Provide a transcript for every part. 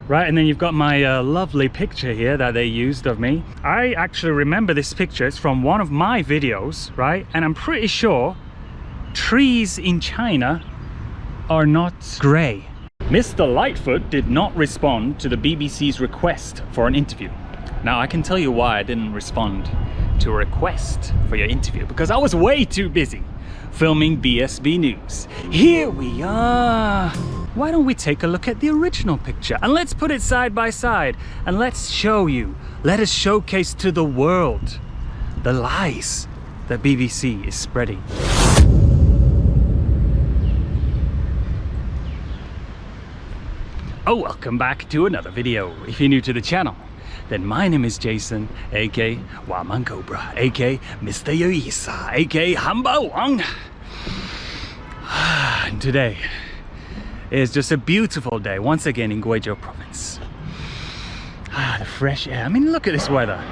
Right, and then you've got my lovely picture here that they used of me. I actually remember this picture. It's from one of my videos, right? And I'm pretty sure trees in China are not grey. Mr. Lightfoot did not respond to the BBC's request for an interview. Now, I can tell you why I didn't respond to a request for your interview, because I was way too busy filming BSB News. Here we are. Why don't we take a look at the original picture and let's put it side by side and let's show you, let us showcase to the world the lies that BBC is spreading. Oh, welcome back to another video. If you're new to the channel, then my name is Jason, aka Waman Cobra, aka Mr. Yoisa, aka Hamba Wang. And today is just a beautiful day once again in Guizhou province. The fresh air. I mean, look at this weather.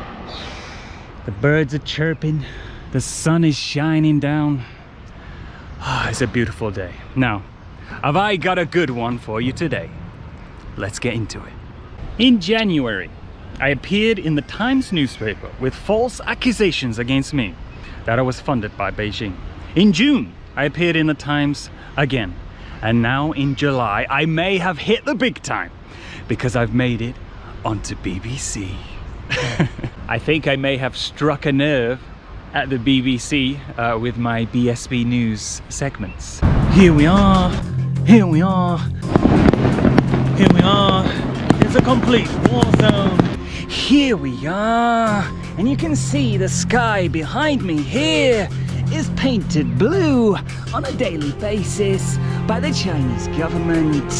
The birds are chirping, the sun is shining down. It's a beautiful day. Now, have I got a good one for you today? Let's get into it. In January, I appeared in the Times newspaper with false accusations against me that I was funded by Beijing. In June, I appeared in the Times again. And now in July, I may have hit the big time because I've made it onto BBC. I think I may have struck a nerve at the BBC with my BSB News segments. Here we are, here we are, here we are. It's a complete war zone. Here we are, and you can see the sky behind me here is painted blue on a daily basis by the Chinese government.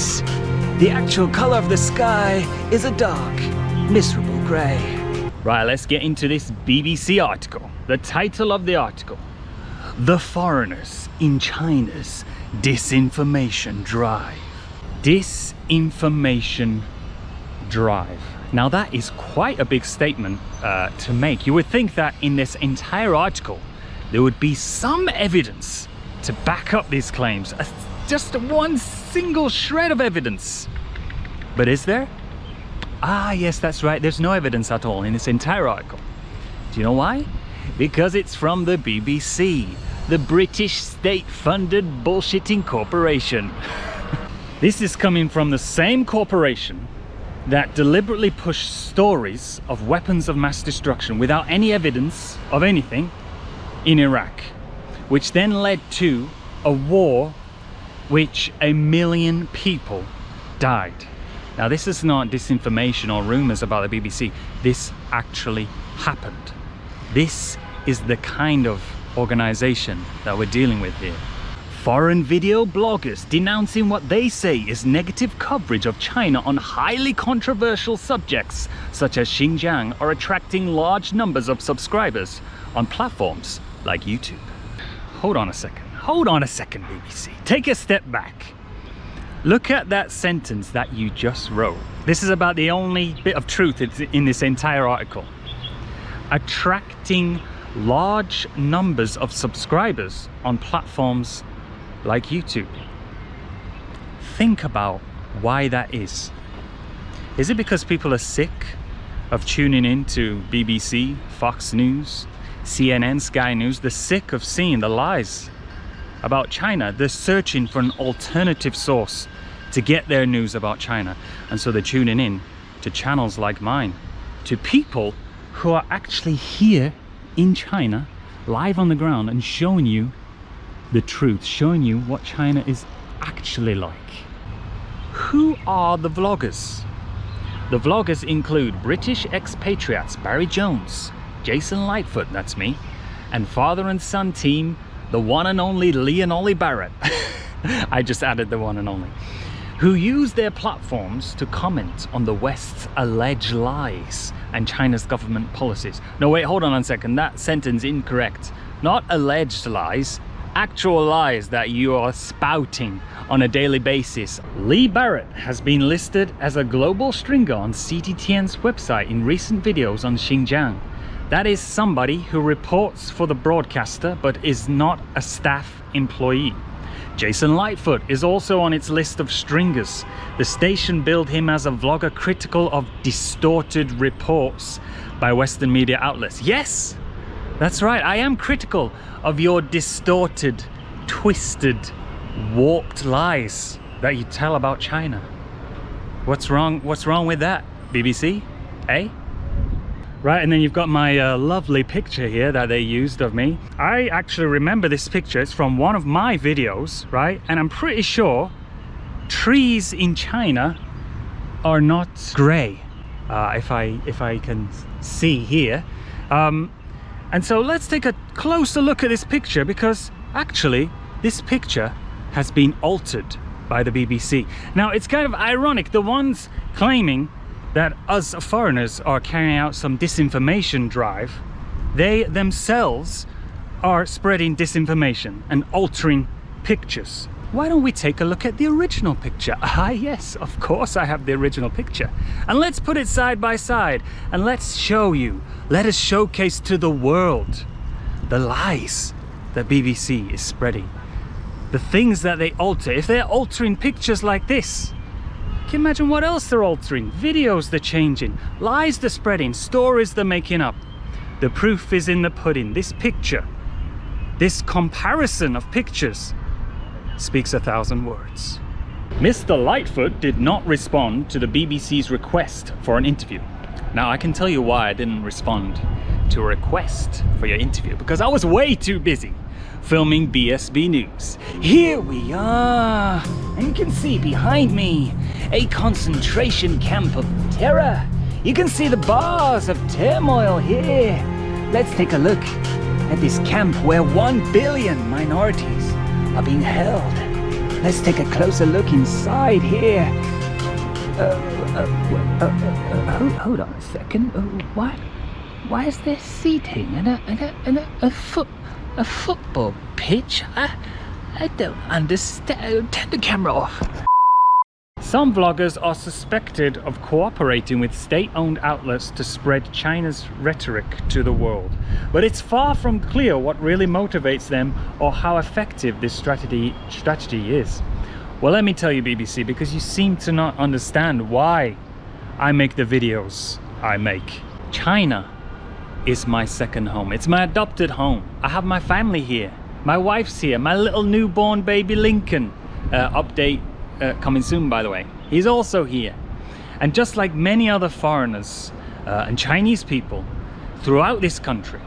The actual color of the sky is a dark, miserable grey. Right, let's get into this BBC article. The title of the article: The Foreigners in China's Disinformation Drive. Disinformation drive. Now that is quite a big statement to make. You would think that in this entire article there would be some evidence to back up these claims. Just one single shred of evidence. But is there? Ah, yes, that's right. There's no evidence at all in this entire article. Do you know why? Because it's from the BBC, the British state-funded bullshitting corporation. This is coming from the same corporation that deliberately pushed stories of weapons of mass destruction without any evidence of anything in Iraq, which then led to a war which 1 million people died. Now, this is not disinformation or rumors about the BBC. This actually happened. This is the kind of organization that we're dealing with here. Foreign video bloggers denouncing what they say is negative coverage of China on highly controversial subjects such as Xinjiang are attracting large numbers of subscribers on platforms like YouTube. Hold on a second, BBC. Take a step back. Look at that sentence that you just wrote. This is about the only bit of truth in this entire article. Attracting large numbers of subscribers on platforms like YouTube. Think about why that is. Is it because people are sick of tuning in to BBC, Fox News, CNN, Sky News? They're sick of seeing the lies about China. They're searching for an alternative source to get their news about China. And so they're tuning in to channels like mine, to people who are actually here in China, live on the ground, and showing you the truth, showing you what China is actually like. Who are the vloggers? The vloggers include British expatriates Barry Jones, Jason Lightfoot, that's me, and father and son team, the one and only Lee and Ollie Barrett. I just added the one and only, who use their platforms to comment on the West's alleged lies and China's government policies. No, wait, hold on a second. That sentence incorrect. Not alleged lies, actual lies that you are spouting on a daily basis. Lee Barrett has been listed as a global stringer on CTTN's website in recent videos on Xinjiang. That is somebody who reports for the broadcaster but is not a staff employee. Jason Lightfoot is also on its list of stringers. The station billed him as a vlogger critical of distorted reports by Western media outlets. Yes, that's right, I am critical of your distorted, twisted, warped lies that you tell about China. What's wrong with that, BBC? Eh? Right, and then you've got my lovely picture here that they used of me. I actually remember this picture. It's from one of my videos, right? And I'm pretty sure trees in China are not grey, if I can see here. And so let's take a closer look at this picture, because actually this picture has been altered by the BBC. Now it's kind of ironic, the ones claiming that us foreigners are carrying out some disinformation drive, they themselves are spreading disinformation and altering pictures. Why don't we take a look at the original picture? Ah yes, of course I have the original picture. And let's put it side by side and let's show you, let us showcase to the world the lies that BBC is spreading. The things that they alter. If they're altering pictures like this, can you imagine what else they're altering? Videos they're changing, lies they're spreading, stories they're making up. The proof is in the pudding. This picture, this comparison of pictures speaks 1,000 words. Mr. Lightfoot did not respond to the BBC's request for an interview. Now I can tell you why I didn't respond to a request for your interview, because I was way too busy filming BSB News. Here we are, and you can see behind me a concentration camp of terror. You can see the bars of turmoil here. Let's take a look at this camp where 1 billion minorities are being held. Let's take a closer look inside here. Hold on a second. Why is there seating and a football pitch? I don't understand. Turn the camera off. Some vloggers are suspected of cooperating with state-owned outlets to spread China's rhetoric to the world. But it's far from clear what really motivates them or how effective this strategy is. Well, let me tell you, BBC, because you seem to not understand why I make the videos I make. China is my second home. It's my adopted home. I have my family here. My wife's here. My little newborn baby Lincoln. Update coming soon, by the way. He's also here. And just like many other foreigners and Chinese people throughout this country,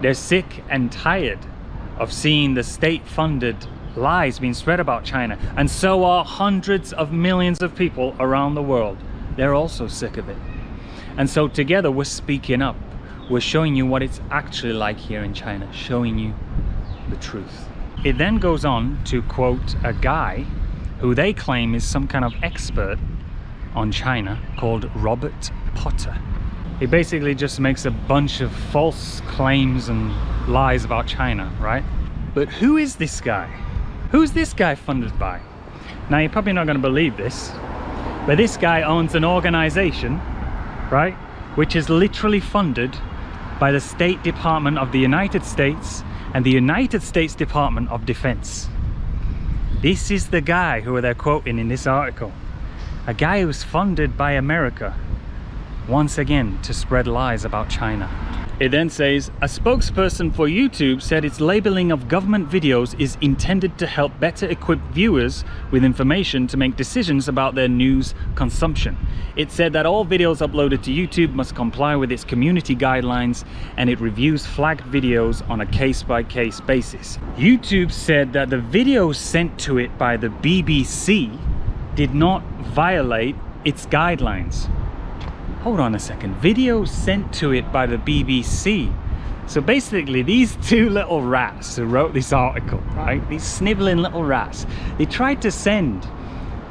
they're sick and tired of seeing the state-funded lies being spread about China. And so are hundreds of millions of people around the world. They're also sick of it. And so together we're speaking up. We're showing you what it's actually like here in China, showing you the truth. It then goes on to quote a guy who they claim is some kind of expert on China called Robert Potter. He basically just makes a bunch of false claims and lies about China, right? But who is this guy? Who's this guy funded by? Now you're probably not going to believe this, but this guy owns an organization, right, which is literally funded by the State Department of the United States and the United States Department of Defense. This is the guy who they're quoting in this article. A guy who's funded by America, once again, to spread lies about China. It then says, a spokesperson for YouTube said its labeling of government videos is intended to help better equip viewers with information to make decisions about their news consumption. It said that all videos uploaded to YouTube must comply with its community guidelines, and it reviews flagged videos on a case-by-case basis. YouTube said that the videos sent to it by the BBC did not violate its guidelines. Hold on a second, videos sent to it by the BBC. So basically these two little rats who wrote this article, right, these sniveling little rats, they tried to send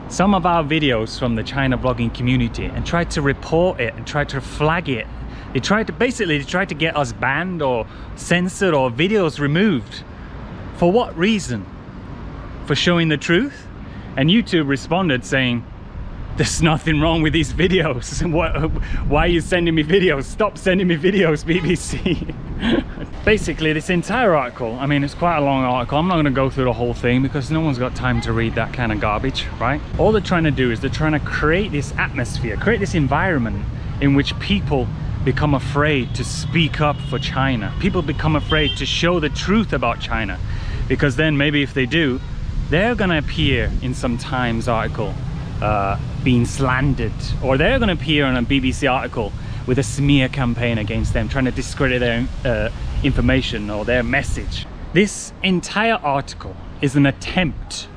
some of our videos from the China vlogging community and tried to report it and tried to flag it. They tried to get us banned or censored or videos removed. For what reason? For showing the truth? And YouTube responded saying, there's nothing wrong with these videos. Why are you sending me videos? Stop sending me videos, BBC. Basically, this entire article, I mean, it's quite a long article. I'm not going to go through the whole thing because no one's got time to read that kind of garbage, right? All they're trying to do is they're trying to create this atmosphere, create this environment in which people become afraid to speak up for China. People become afraid to show the truth about China, because then maybe if they do, they're going to appear in some Times article being slandered, or they're going to appear in a BBC article with a smear campaign against them, trying to discredit their information or their message. This entire article is an attempt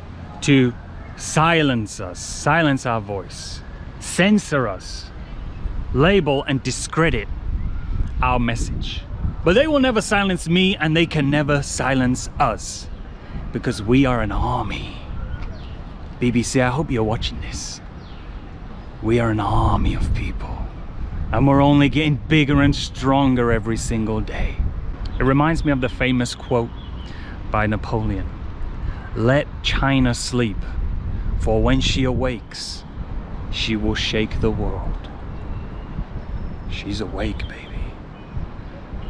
to silence us, silence our voice, censor us, label and discredit our message. But they will never silence me, and they can never silence us, because we are an army. BBC, I hope you're watching this. We are an army of people, and we're only getting bigger and stronger every single day. It reminds me of the famous quote by Napoleon: "Let China sleep, for when she awakes, she will shake the world." She's awake, baby.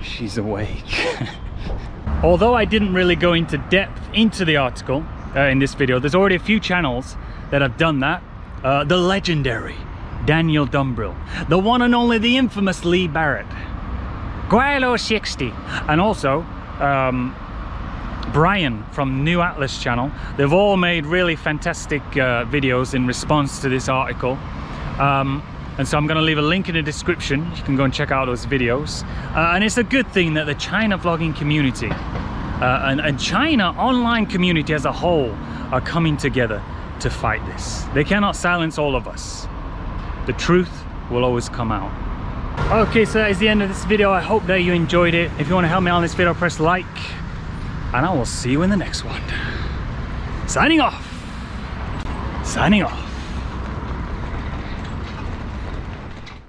She's awake. Although I didn't really go into depth into the article in this video, there's already a few channels that have done that. The legendary Daniel Dumbrill, the one and only, the infamous Lee Barrett, Guilo60, and also Brian from New Atlas channel. They've all made really fantastic videos in response to this article. And so I'm going to leave a link in the description. You can go and check out those videos. And it's a good thing that the China vlogging community and China online community as a whole are coming together to fight this. They cannot silence all of us. The truth will always come out. Okay, so that is the end of this video. I hope that you enjoyed it. If you want to help me out on this video, press like, and I will see you in the next one. Signing off. Signing off.